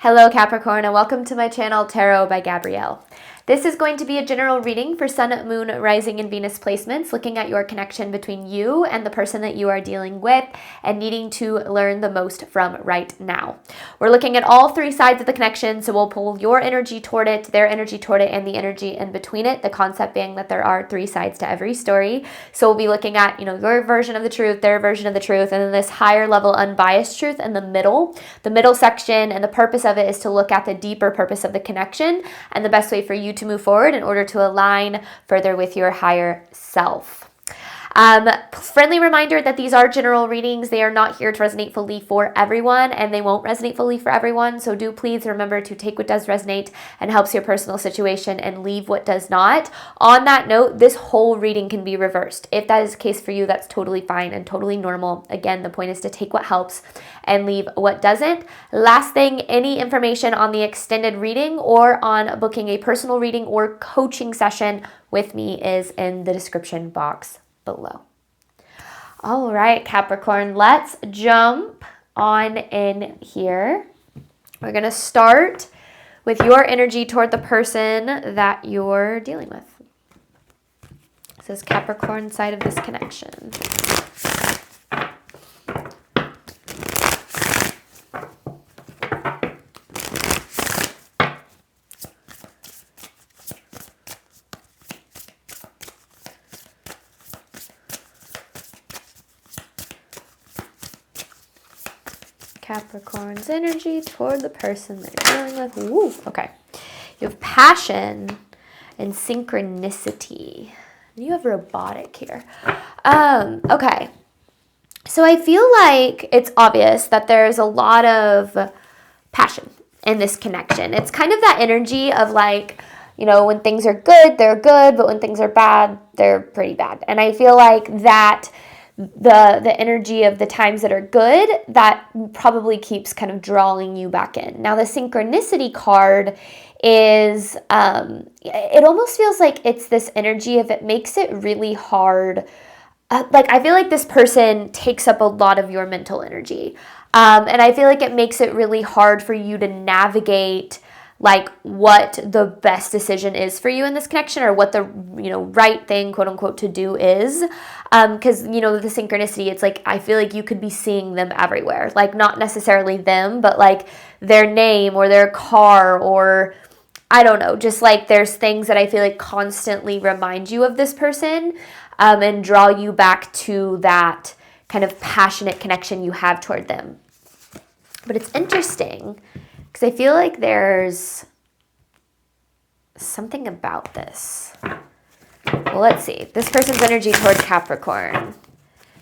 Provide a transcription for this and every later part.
Hello Capricorn and welcome to my channel Tarot by Gabrielle. This is going to be a general reading for Sun, Moon, Rising, and Venus placements, looking at your connection between you and the person that you are dealing with and needing to learn the most from right now. We're looking at all three sides of the connection, so we'll pull your energy toward it, their energy toward it, and the energy in between it, the concept being that there are three sides to every story. So we'll be looking at, your version of the truth, their version of the truth, and then this higher level unbiased truth in the middle section, and the purpose of it is to look at the deeper purpose of the connection and the best way for you to move forward in order to align further with your higher self. Friendly reminder that these are general readings. They are not here to resonate fully for everyone, and they won't resonate fully for everyone. So do please remember to take what does resonate and helps your personal situation and leave what does not. On that note, this whole reading can be reversed. If that is the case for you, that's totally fine and totally normal. Again, the point is to take what helps and leave what doesn't. Last thing, any information on the extended reading or on booking a personal reading or coaching session with me is in the description box below. All right, Capricorn, let's jump on in here. We're going to start with your energy toward the person that you're dealing with. This is Capricorn side of this connection. Capricorn's energy toward the person that you're dealing with. Ooh, okay. You have passion and synchronicity. You have robotic here. Okay. So I feel like it's obvious that there's a lot of passion in this connection. It's kind of that energy of like, when things are good, they're good, but when things are bad, they're pretty bad. And I feel like that the energy of the times that are good, that probably keeps kind of drawing you back in. Now, the synchronicity card is, it almost feels like it's this energy of it makes it really hard. I feel like this person takes up a lot of your mental energy. And I feel like it makes it really hard for you to navigate like what the best decision is for you in this connection, or what the right thing, quote unquote, to do is. Because the synchronicity, it's like I feel like you could be seeing them everywhere, like not necessarily them, but like their name or their car, or I don't know, just like there's things that I feel like constantly remind you of this person, and draw you back to that kind of passionate connection you have toward them. But it's interesting because I feel like there's something about this. Well, let's see. This person's energy toward Capricorn.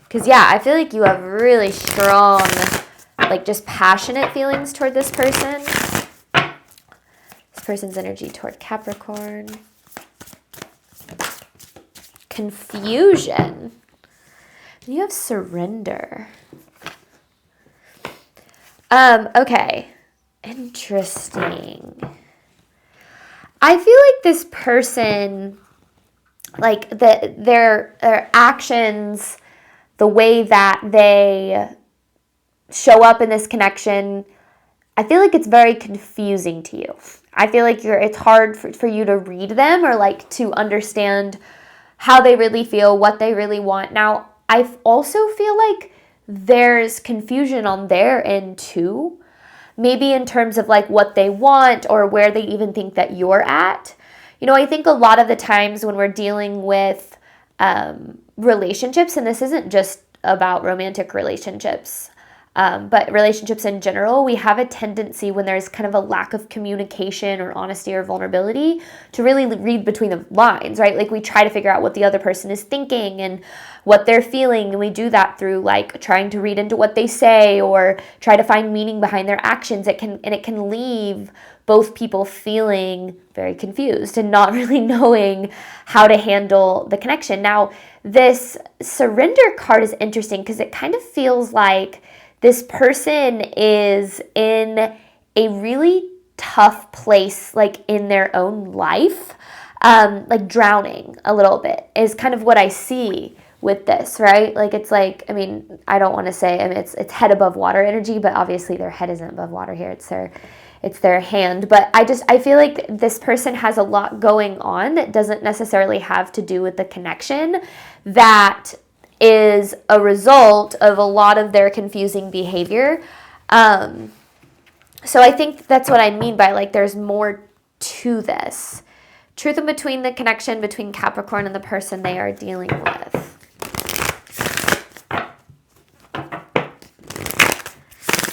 Because, yeah, I feel like you have really strong, just passionate feelings toward this person. This person's energy toward Capricorn. Confusion. You have surrender. Okay. Interesting. I feel like this person, their actions, the way that they show up in this connection, I feel like it's very confusing to you. I feel like it's hard for you to read them or to understand how they really feel, what they really want. Now, I also feel like there's confusion on their end too. Maybe in terms of what they want or where they even think that you're at. I think a lot of the times when we're dealing with relationships, and this isn't just about romantic relationships, but relationships in general, we have a tendency when there's kind of a lack of communication or honesty or vulnerability to really read between the lines, right? We try to figure out what the other person is thinking and what they're feeling, and we do that through trying to read into what they say or try to find meaning behind their actions. It can leave both people feeling very confused and not really knowing how to handle the connection. Now, this surrender card is interesting because it kind of feels like this person is in a really tough place, in their own life, drowning a little bit is kind of what I see with this, right? Like, it's like, I mean, I don't want to say, I mean, it's head above water energy, but obviously their head isn't above water here. It's their hand. But I feel like this person has a lot going on that doesn't necessarily have to do with the connection, that is a result of a lot of their confusing behavior. So I think that's what I mean by, like, there's more to this. Truth in between the connection between Capricorn and the person they are dealing with.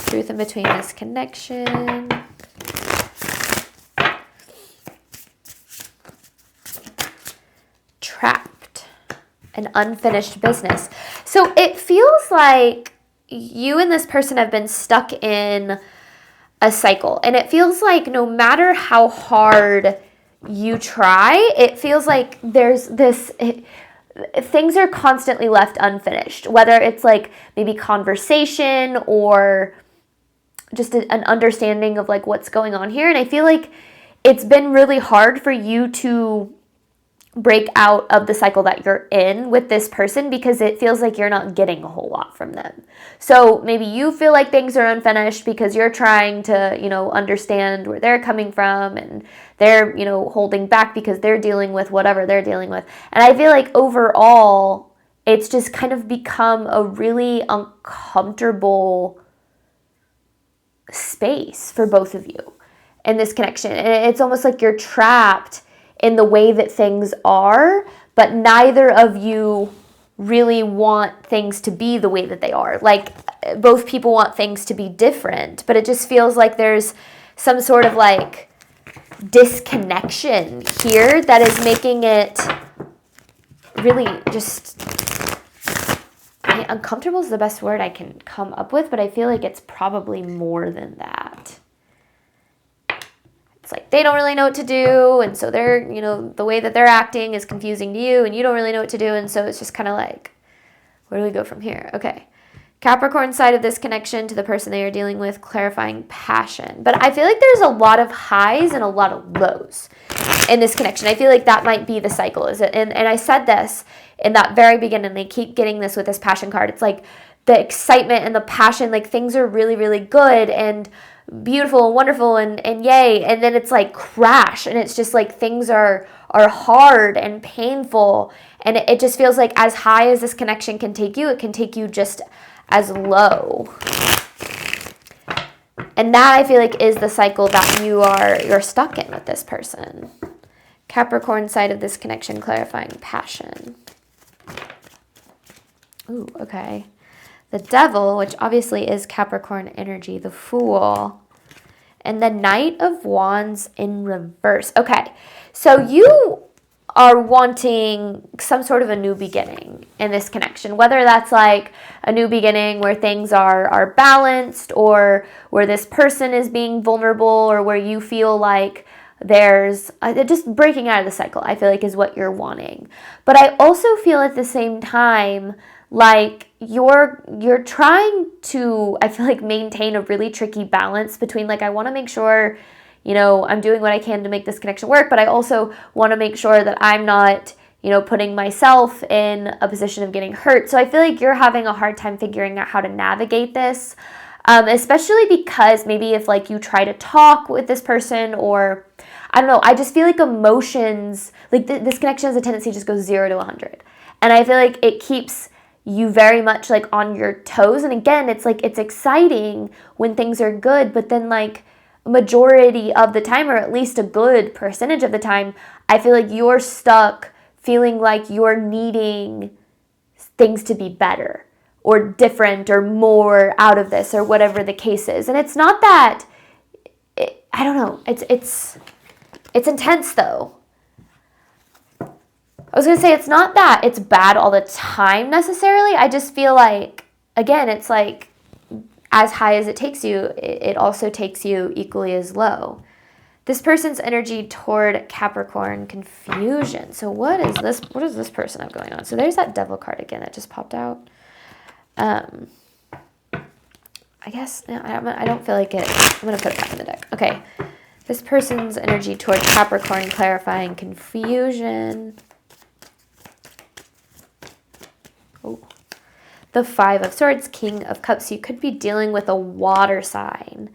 Truth in between this connection. Trapped. An unfinished business. So it feels like you and this person have been stuck in a cycle. And it feels like no matter how hard you try, it feels like there's this... things are constantly left unfinished. Whether it's like maybe conversation or just an understanding of like what's going on here. And I feel like it's been really hard for you to break out of the cycle that you're in with this person, because it feels like you're not getting a whole lot from them. So maybe you feel like things are unfinished because you're trying to, you know, understand where they're coming from, and they're, you know, holding back because they're dealing with whatever they're dealing with. And I feel like overall, it's just kind of become a really uncomfortable space for both of you in this connection. And it's almost like you're trapped in the way that things are, but neither of you really want things to be the way that they are. Like, both people want things to be different, but it just feels like there's some sort of like disconnection here that is making it really just... I mean, uncomfortable is the best word I can come up with, but I feel like it's probably more than that. It's like they don't really know what to do, and so they're, you know, the way that they're acting is confusing to you, and you don't really know what to do, and so it's just kind of like, where do we go from here? Okay. Capricorn side of this connection to the person they are dealing with, clarifying passion. But I feel like there's a lot of highs and a lot of lows in this connection. I feel like that might be the cycle. Is it? And I said this in that very beginning, and I keep getting this with this passion card. It's like the excitement and the passion, like things are really, really good and beautiful and wonderful and yay. And then it's like crash, and it's just like things are hard and painful. And it just feels like as high as this connection can take you, it can take you just as low. And that, I feel like, is the cycle that you're stuck in with this person. Capricorn side of this connection, clarifying passion. Ooh, okay. The Devil, which obviously is Capricorn energy, the Fool, and the Knight of Wands in reverse. Okay, so you are wanting some sort of a new beginning in this connection, whether that's like a new beginning where things are balanced, or where this person is being vulnerable, or where you feel like there's just breaking out of the cycle, I feel like, is what you're wanting. But I also feel at the same time like you're trying to, I feel like, maintain a really tricky balance between, like, I want to make sure, you know, I'm doing what I can to make this connection work, but I also want to make sure that I'm not, you know, putting myself in a position of getting hurt. So I feel like you're having a hard time figuring out how to navigate this, especially because maybe if, like, you try to talk with this person, or I don't know, I just feel like emotions, like this connection has a tendency to just go 0 to 100. And I feel like it keeps you very much like on your toes. And again, it's like, it's exciting when things are good, but then like majority of the time, or at least a good percentage of the time, I feel like you're stuck feeling like you're needing things to be better or different or more out of this, or whatever the case is. And it's not that, I don't know, it's intense though. I was going to say, it's not that it's bad all the time necessarily. I just feel like, again, it's like as high as it takes you, it also takes you equally as low. This person's energy toward Capricorn, confusion. So what is this? What does this person have going on? So there's that Devil card again that just popped out. I guess, no, I don't feel like it. I'm going to put it back in the deck. Okay. This person's energy toward Capricorn, clarifying confusion. Oh. The Five of Swords, King of Cups. You could be dealing with a water sign.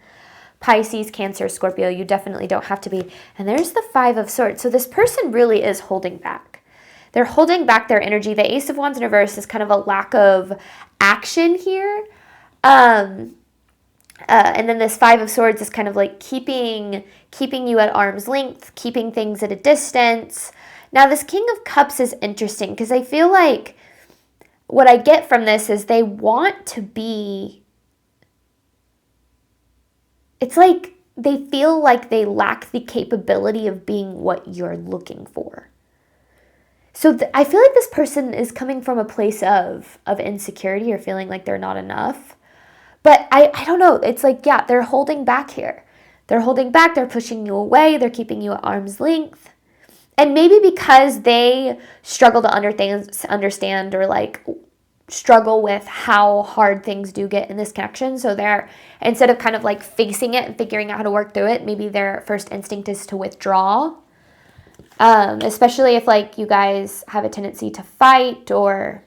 Pisces, Cancer, Scorpio. You definitely don't have to be. And there's the Five of Swords. So this person really is holding back. They're holding back their energy. The Ace of Wands in reverse is kind of a lack of action here. And then this Five of Swords is kind of like keeping you at arm's length, keeping things at a distance. Now, this King of Cups is interesting because I feel like what I get from this is they want to be, it's like they feel like they lack the capability of being what you're looking for. So I feel like this person is coming from a place of insecurity or feeling like they're not enough. But I don't know. It's like, yeah, they're holding back here. They're holding back. They're pushing you away. They're keeping you at arm's length. And maybe because they struggle to understand or like struggle with how hard things do get in this connection. So they're, instead of kind of like facing it and figuring out how to work through it, maybe their first instinct is to withdraw. Especially if like you guys have a tendency to fight, or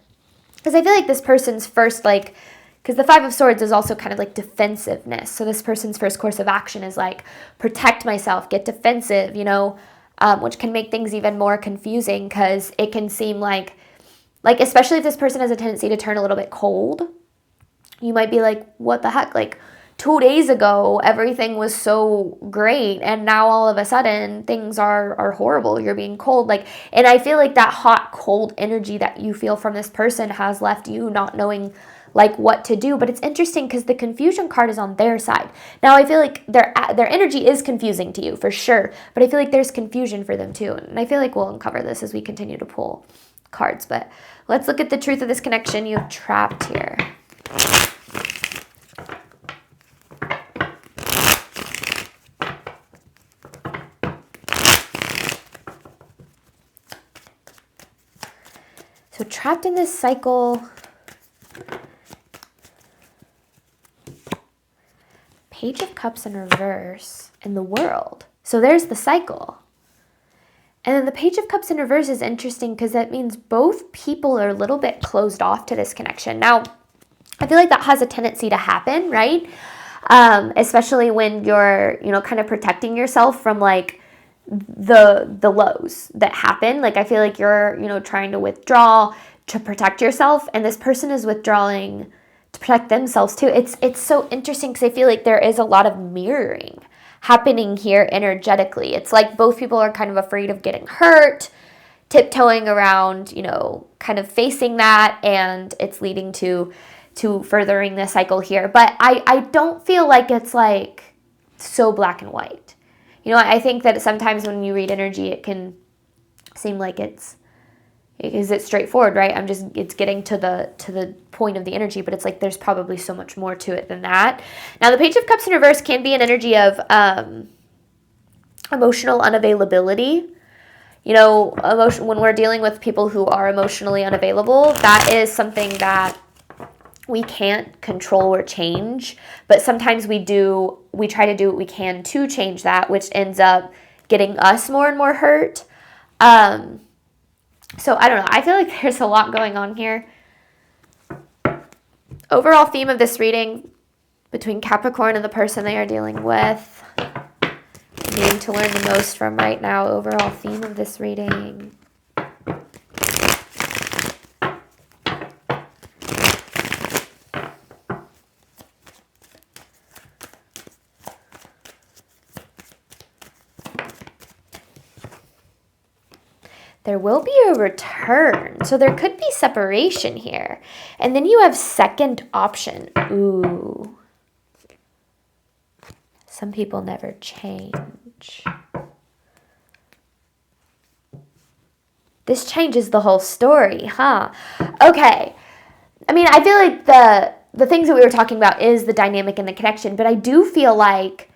because I feel like this person's first, like, because the Five of Swords is also kind of like defensiveness. So this person's first course of action is like protect myself, get defensive, you know, which can make things even more confusing because it can seem like especially if this person has a tendency to turn a little bit cold, you might be like, what the heck? Like 2 days ago, everything was so great. And now all of a sudden things are horrible. You're being cold. Like, and I feel like that hot, cold energy that you feel from this person has left you not knowing like what to do. But it's interesting because the confusion card is on their side. Now I feel like their energy is confusing to you for sure, but I feel like there's confusion for them too. And I feel like we'll uncover this as we continue to pull cards. But let's look at the truth of this connection. You have Trapped here. So trapped in this cycle. Page of Cups in reverse in the World. So there's the cycle. And then the Page of Cups in reverse is interesting because that means both people are a little bit closed off to this connection. Now, I feel like that has a tendency to happen, right? Especially when you're, you know, kind of protecting yourself from like the lows that happen. Like I feel like you're, you know, trying to withdraw to protect yourself, and this person is withdrawing to protect themselves too. It's so interesting because I feel like there is a lot of mirroring happening here energetically. It's like both people are kind of afraid of getting hurt, tiptoeing around, you know, kind of facing that, and it's leading to furthering the cycle here. But I don't feel like it's like so black and white. You know, I think that sometimes when you read energy, it can seem like it's straightforward, right? It's getting to the point of the energy, but it's like there's probably so much more to it than that. Now, the Page of Cups in reverse can be an energy of emotional unavailability. You know, when we're dealing with people who are emotionally unavailable, that is something that we can't control or change, but sometimes we try to do what we can to change that, which ends up getting us more and more hurt. So I don't know. I feel like there's a lot going on here. Overall theme of this reading between Capricorn and the person they are dealing with, needing to learn the most from right now. Overall theme of this reading. There will be a return. So there could be separation here. And then you have second option. Ooh. Some people never change. This changes the whole story, huh? Okay. I mean, I feel like the things that we were talking about is the dynamic and the connection, but I do feel like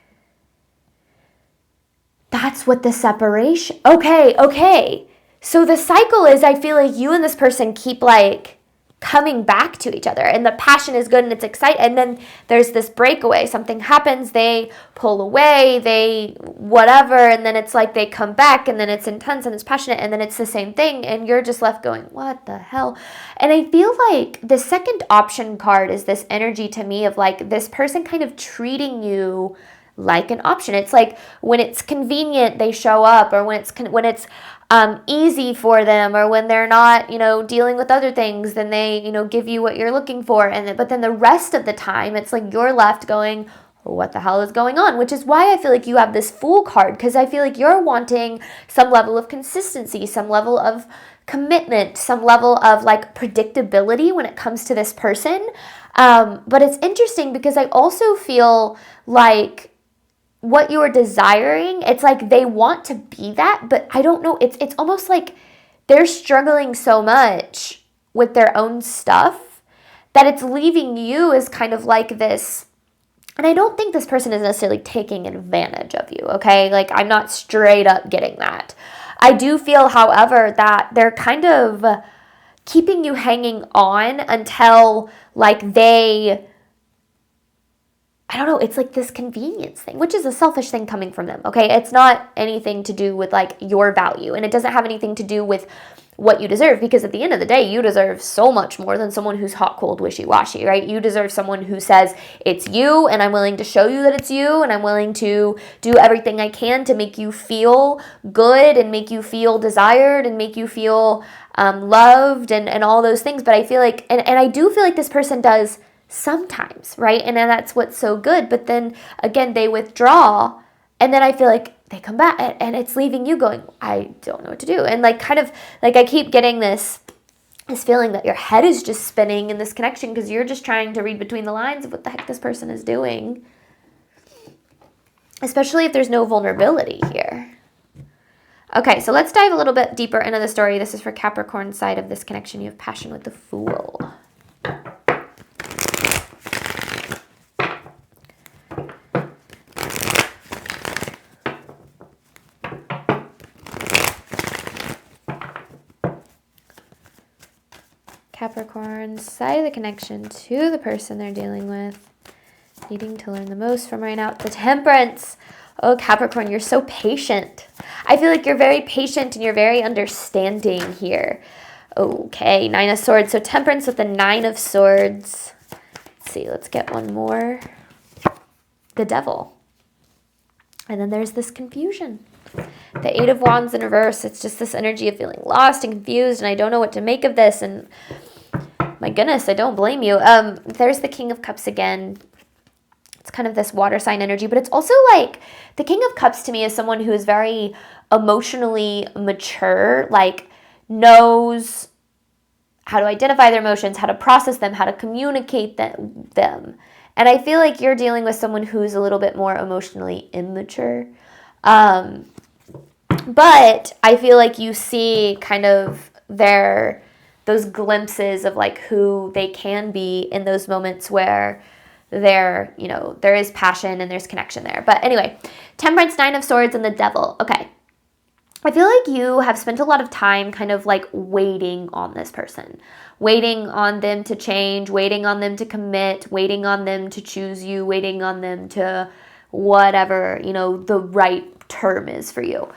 that's what the separation... Okay. So the cycle is, I feel like you and this person keep like coming back to each other, and the passion is good and it's exciting, and then there's this breakaway, something happens, they pull away, they whatever, and then it's like they come back, and then it's intense and it's passionate, and then it's the same thing, and you're just left going, what the hell? And I feel like the second option card is this energy to me of like this person kind of treating you like an option. It's like when it's convenient, they show up, or when it's easy for them, or when they're not, dealing with other things, then they, give you what you're looking for. But then the rest of the time, it's like you're left going, what the hell is going on? Which is why I feel like you have this Fool card, because I feel like you're wanting some level of consistency, some level of commitment, some level of like predictability when it comes to this person. But it's interesting because I also feel like what you're desiring, it's like they want to be that, but I don't know, it's almost like they're struggling so much with their own stuff that it's leaving you as kind of like this. And I don't think this person is necessarily taking advantage of you, okay? Like, I'm not straight up getting that. I do feel, however, that they're kind of keeping you hanging on until like I don't know, it's like this convenience thing, which is a selfish thing coming from them, okay? It's not anything to do with like your value, and it doesn't have anything to do with what you deserve, because at the end of the day, you deserve so much more than someone who's hot, cold, wishy-washy, right? You deserve someone who says, it's you, and I'm willing to show you that it's you, and I'm willing to do everything I can to make you feel good, and make you feel desired, and make you feel loved, and all those things. But I feel like, and I do feel like this person does sometimes, right? And then that's what's so good. But then again, they withdraw, and then I feel like they come back, and it's leaving you going, I don't know what to do. And like, kind of like I keep getting this feeling that your head is just spinning in this connection, because you're just trying to read between the lines of what the heck this person is doing, especially if there's no vulnerability here. Okay, so let's dive a little bit deeper into the story. This is for Capricorn side of this connection. You have passion with the Fool. Capricorn side of the connection to the person they're dealing with, needing to learn the most from right now. The Temperance. Oh, Capricorn, you're so patient. I feel like you're very patient and you're very understanding here. Okay, Nine of Swords. So Temperance with the Nine of Swords. Let's see, let's get one more. The Devil. And then there's this confusion. The Eight of Wands in reverse. It's just this energy of feeling lost and confused, and I don't know what to make of this, and my goodness, I don't blame you. There's the King of Cups again. It's kind of this water sign energy, but it's also like the King of Cups to me is someone who is very emotionally mature, like knows how to identify their emotions, how to process them, how to communicate them. And I feel like you're dealing with someone who's a little bit more emotionally immature. But I feel like you see kind of those glimpses of like who they can be in those moments where there is passion and there's connection there. But anyway, Temperance, Nine of Swords, and the Devil. Okay. I feel like you have spent a lot of time kind of like waiting on this person, waiting on them to change, waiting on them to commit, waiting on them to choose you, waiting on them to whatever, the right term is for you.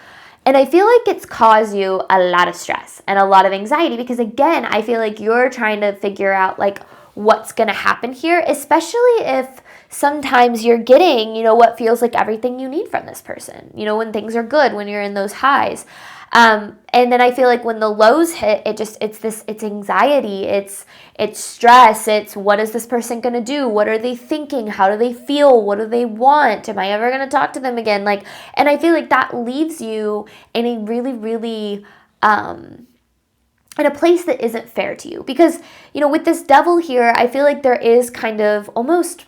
And I feel like it's caused you a lot of stress and a lot of anxiety, because again, I feel like you're trying to figure out like what's going to happen here, especially if sometimes you're getting, what feels like everything you need from this person, when things are good, when you're in those highs. And then I feel like when the lows hit, it's anxiety, it's stress, it's what is this person going to do? What are they thinking? How do they feel? What do they want? Am I ever going to talk to them again? And I feel like that leaves you in a really, really, in a place that isn't fair to you. Because, with this Devil here, I feel like there is kind of almost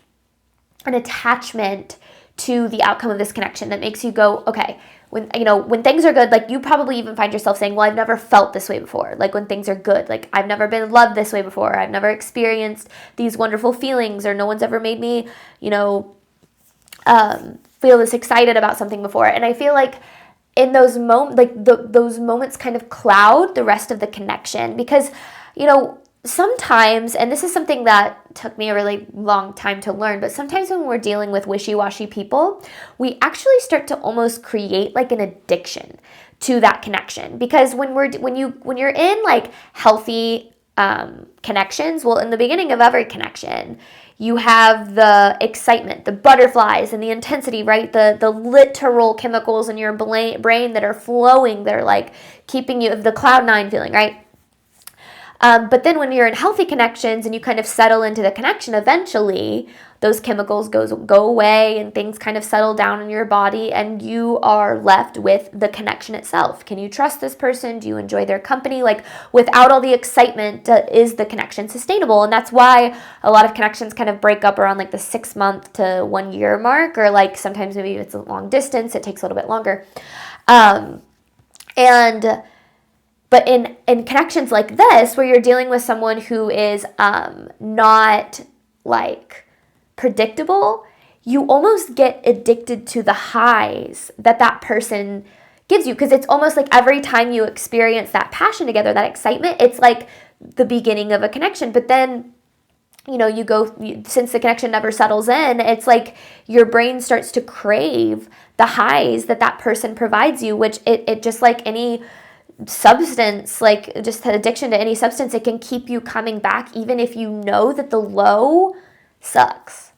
an attachment to the outcome of this connection that makes you go, okay, when things are good, like you probably even find yourself saying, well, I've never felt this way before. Like when things are good, like I've never been loved this way before. I've never experienced these wonderful feelings, or no one's ever made me, feel this excited about something before. And I feel like in those moments, like those moments kind of cloud the rest of the connection, because, sometimes, and this is something that took me a really long time to learn, but sometimes when we're dealing with wishy-washy people, we actually start to almost create like an addiction to that connection. Because when you're in like healthy connections, well, in the beginning of every connection, you have the excitement, the butterflies, and the intensity, right? The literal chemicals in your brain that are flowing, they're like keeping you the cloud nine feeling, right? But then when you're in healthy connections and you kind of settle into the connection, eventually those chemicals go away and things kind of settle down in your body and you are left with the connection itself. Can you trust this person? Do you enjoy their company? Like without all the excitement, is the connection sustainable? And that's why a lot of connections kind of break up around like the 6 month to 1 year mark, or like sometimes maybe it's a long distance, it takes a little bit longer. But in connections like this, where you're dealing with someone who is not like predictable, you almost get addicted to the highs that person gives you. Because it's almost like every time you experience that passion together, that excitement, it's like the beginning of a connection. But then, since the connection never settles in, it's like your brain starts to crave the highs that person provides you, which it just like any substance, like just an addiction to any substance, it can keep you coming back even if you know that the low sucks.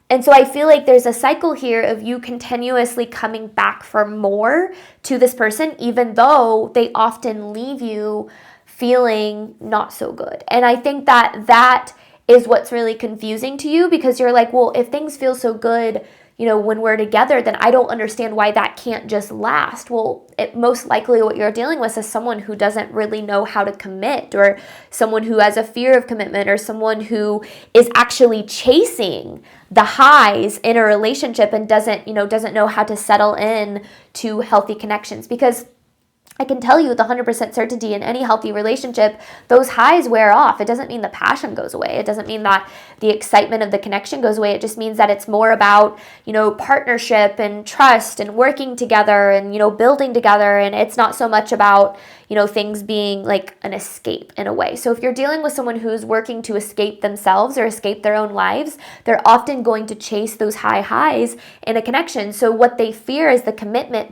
And so I feel like there's a cycle here of you continuously coming back for more to this person, even though they often leave you feeling not so good. And I think that is what's really confusing to you, because you're like, well, if things feel so good, when we're together, then I don't understand why that can't just last. Well, most likely what you're dealing with is someone who doesn't really know how to commit, or someone who has a fear of commitment, or someone who is actually chasing the highs in a relationship and doesn't know how to settle in to healthy connections. Because I can tell you with 100% certainty, in any healthy relationship, those highs wear off. It doesn't mean the passion goes away. It doesn't mean that the excitement of the connection goes away. It just means that it's more about, partnership and trust and working together and, building together. And it's not so much about, things being like an escape in a way. So if you're dealing with someone who's working to escape themselves or escape their own lives, they're often going to chase those highs in a connection. So what they fear is the commitment,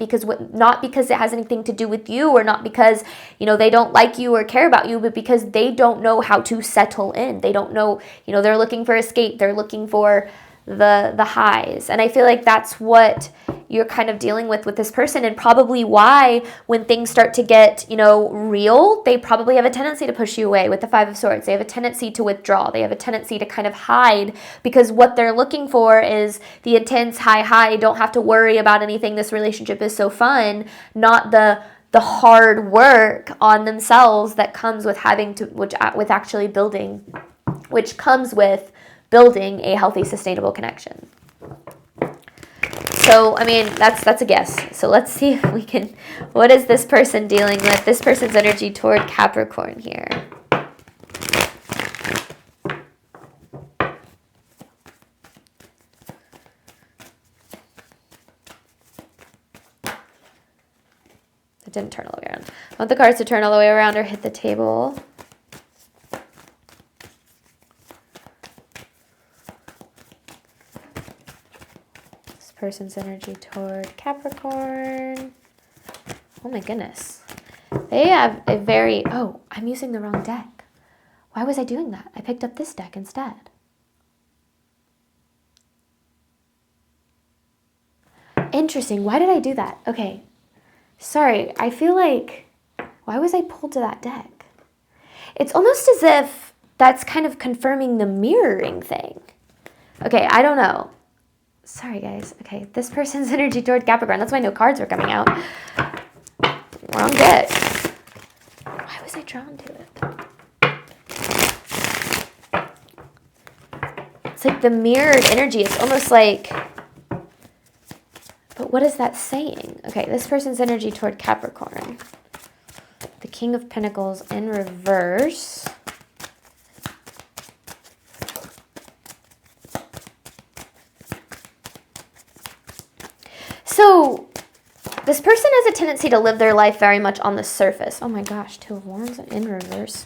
not because it has anything to do with you, or not because, they don't like you or care about you, but because they don't know how to settle in. They don't know, they're looking for escape. They're looking for the highs. And I feel like that's what you're kind of dealing with this person, and probably why when things start to get, real, they probably have a tendency to push you away with the Five of Swords. They have a tendency to withdraw. They have a tendency to kind of hide, because what they're looking for is the intense high, don't have to worry about anything. This relationship is so fun, not the hard work on themselves that comes with which comes with building a healthy, sustainable connection. So, I mean, that's a guess. So let's see if we can, what is this person dealing with? This person's energy toward Capricorn here. It didn't turn all the way around. I want the cards to turn all the way around or hit the table. Person's energy toward Capricorn. Oh my goodness. They have a very... Oh, I'm using the wrong deck. Why was I doing that? I picked up this deck instead. Interesting. Why did I do that? Okay. Sorry. I feel like... Why was I pulled to that deck? It's almost as if that's kind of confirming the mirroring thing. Okay, I don't know. Sorry, guys. Okay, this person's energy toward Capricorn. That's why no cards were coming out. Wrong deck. Why was I drawn to it? It's like the mirrored energy. It's almost like... But what is that saying? Okay, this person's energy toward Capricorn. The King of Pentacles in reverse. So, this person has a tendency to live their life very much on the surface. Oh my gosh, Two of Wands in reverse.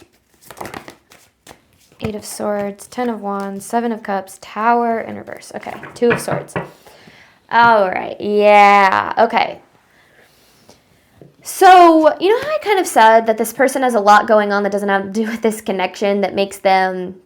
Eight of Swords, 10 of Wands, 7 of Cups, Tower in reverse. Okay, 2 of Swords. All right, yeah, okay. So, you know how I kind of said that this person has a lot going on that doesn't have to do with this connection that makes them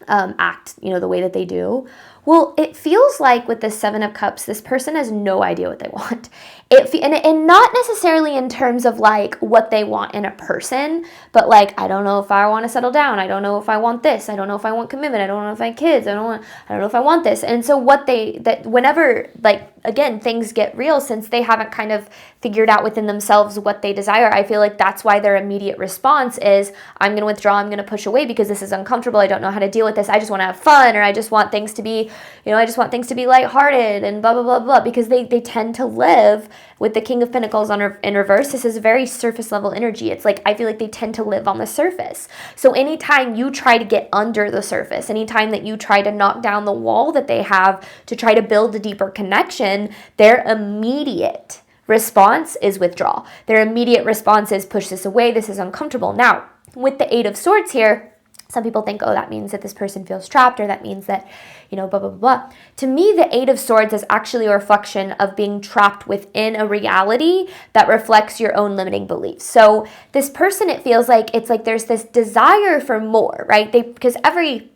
act, the way that they do? Well, it feels like with the 7 of Cups, this person has no idea what they want. And not necessarily in terms of like what they want in a person, but like, I don't know if I want to settle down. I don't know if I want this. I don't know if I want commitment. I don't know if I have kids. I don't know if I want this. And so whenever, like, again, things get real, since they haven't kind of figured out within themselves what they desire, I feel like that's why their immediate response is, I'm going to withdraw, I'm going to push away because this is uncomfortable. I don't know how to deal with this. I just want to have fun, or I just want things to be, I just want things to be lighthearted and blah, blah, blah, blah, because they tend to live with the King of Pentacles in reverse. This is very surface level energy. It's like, I feel like they tend to live on the surface. So anytime you try to get under the surface, anytime that you try to knock down the wall that they have to try to build a deeper connection, their immediate response is withdraw. Their immediate response is push this away. This is uncomfortable. Now, with the 8 of Swords here, some people think, oh, that means that this person feels trapped, or that means that, blah, blah, blah. To me, the 8 of Swords is actually a reflection of being trapped within a reality that reflects your own limiting beliefs. So this person, it feels like, it's like there's this desire for more, right? Because every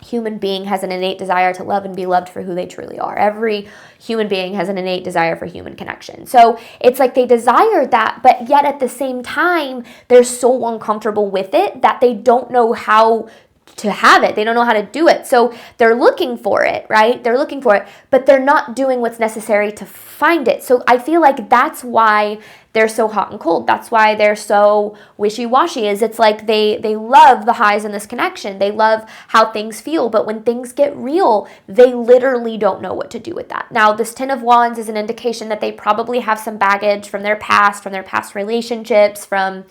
human being has an innate desire to love and be loved for who they truly are. Every human being has an innate desire for human connection. So it's like they desire that, but yet at the same time, they're so uncomfortable with it that they don't know how to have it. They don't know how to do it. So they're looking for it, right? They're looking for it, but they're not doing what's necessary to find it. So I feel like that's why they're so hot and cold. That's why they're so wishy-washy, is it's like they love the highs in this connection. They love how things feel, but when things get real, they literally don't know what to do with that. Now, this 10 of Wands is an indication that they probably have some baggage from their past relationships, from,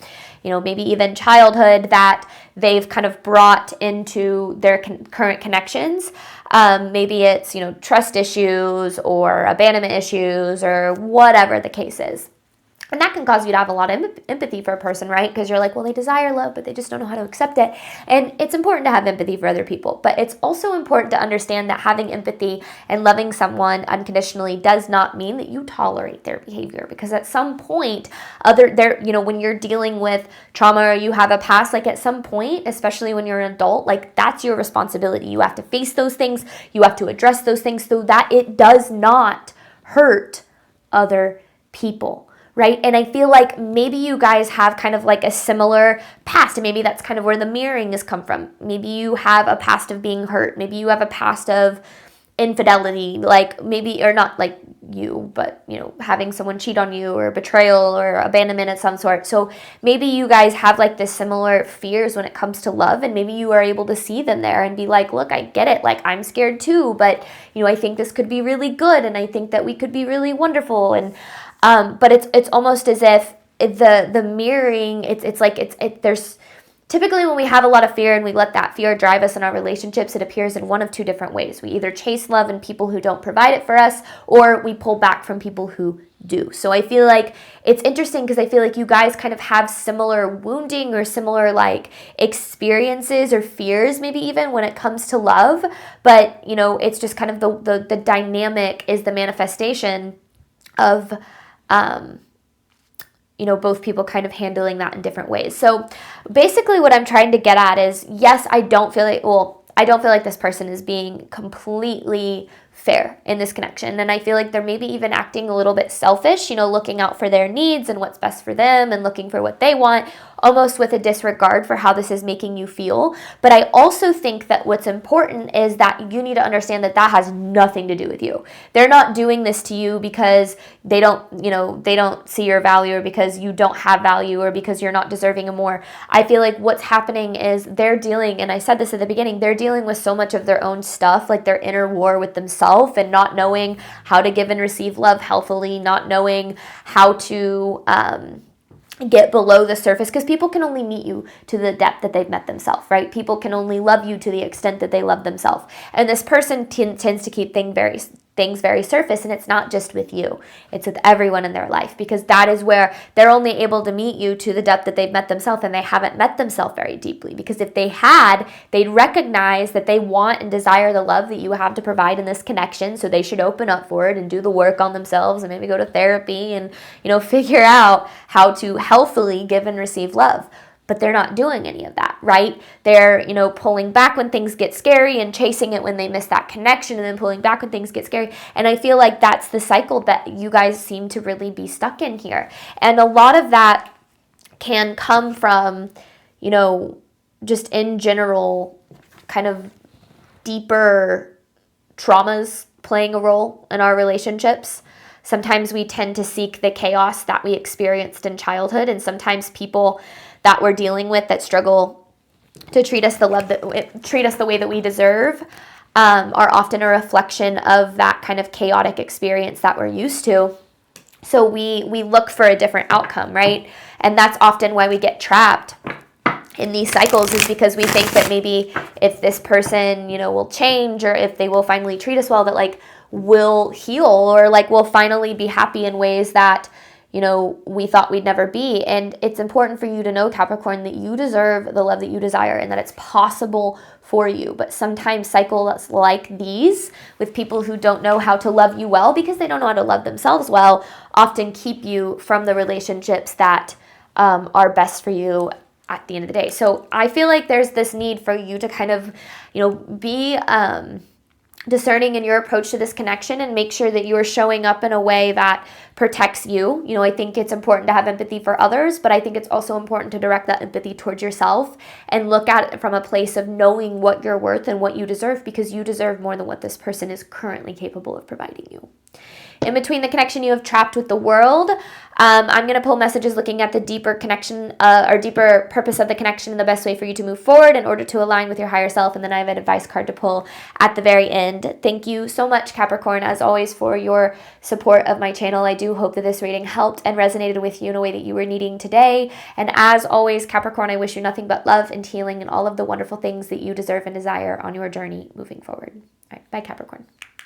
maybe even childhood, that they've kind of brought into their current connections. Maybe it's, trust issues or abandonment issues or whatever the case is. And that can cause you to have a lot of empathy for a person, right? Because you're like, well, they desire love, but they just don't know how to accept it. And it's important to have empathy for other people. But it's also important to understand that having empathy and loving someone unconditionally does not mean that you tolerate their behavior. Because at some point, when you're dealing with trauma or you have a past, like at some point, especially when you're an adult, like that's your responsibility. You have to face those things. You have to address those things so that it does not hurt other people. Right? And I feel like maybe you guys have kind of like a similar past, and maybe that's kind of where the mirroring has come from. Maybe you have a past of being hurt. Maybe you have a past of infidelity, like maybe, or not like you, but having someone cheat on you, or betrayal or abandonment of some sort. So maybe you guys have like this similar fears when it comes to love, and maybe you are able to see them there and be like, look, I get it. Like, I'm scared too, but I think this could be really good, and I think that we could be really wonderful. And but it's almost as if the mirroring, there's typically when we have a lot of fear and we let that fear drive us in our relationships, it appears in one of two different ways. We either chase love in people who don't provide it for us, or we pull back from people who do. So I feel like it's interesting because I feel like you guys kind of have similar wounding or similar like experiences or fears, maybe even when it comes to love. But it's just kind of the dynamic is the manifestation of both people kind of handling that in different ways. So basically what I'm trying to get at is, yes, I don't feel like this person is being completely fair in this connection. And I feel like they're maybe even acting a little bit selfish, looking out for their needs and what's best for them and looking for what they want, almost with a disregard for how this is making you feel. But I also think that what's important is that you need to understand that that has nothing to do with you. They're not doing this to you because they don't see your value, or because you don't have value, or because you're not deserving of more. I feel like what's happening is they're dealing, and I said this at the beginning, they're dealing with so much of their own stuff, like their inner war with themselves, and not knowing how to give and receive love healthily, not knowing how to get below the surface, because people can only meet you to the depth that they've met themselves, right? People can only love you to the extent that they love themselves. And this person tends to keep things very things very surface, and it's not just with you, it's with everyone in their life, because that is where they're only able to meet you to the depth that they've met themselves, and they haven't met themselves very deeply, because if they had, they'd recognize that they want and desire the love that you have to provide in this connection, so they should open up for it and do the work on themselves and maybe go to therapy and, figure out how to healthily give and receive love. But they're not doing any of that, right? They're, pulling back when things get scary and chasing it when they miss that connection, and then pulling back when things get scary. And I feel like that's the cycle that you guys seem to really be stuck in here. And a lot of that can come from, just in general, kind of deeper traumas playing a role in our relationships. Sometimes we tend to seek the chaos that we experienced in childhood, and sometimes people that we're dealing with that struggle to treat us the way that we deserve are often a reflection of that kind of chaotic experience that we're used to. So we look for a different outcome, right? And that's often why we get trapped in these cycles, is because we think that maybe if this person, will change, or if they will finally treat us well, that like we'll heal, or like we'll finally be happy in ways that we thought we'd never be. And it's important for you to know, Capricorn, that you deserve the love that you desire and that it's possible for you. But sometimes cycles like these, with people who don't know how to love you well because they don't know how to love themselves well, often keep you from the relationships that are best for you at the end of the day. So I feel like there's this need for you to kind of, be discerning in your approach to this connection, and make sure that you are showing up in a way that protects you. I think it's important to have empathy for others, but I think it's also important to direct that empathy towards yourself and look at it from a place of knowing what you're worth and what you deserve, because you deserve more than what this person is currently capable of providing you. In between the connection you have trapped with the world, I'm going to pull messages looking at the deeper connection or deeper purpose of the connection and the best way for you to move forward in order to align with your higher self. And then I have an advice card to pull at the very end. Thank you so much, Capricorn, as always, for your support of my channel. I do hope that this reading helped and resonated with you in a way that you were needing today. And as always, Capricorn, I wish you nothing but love and healing and all of the wonderful things that you deserve and desire on your journey moving forward. All right, bye, Capricorn.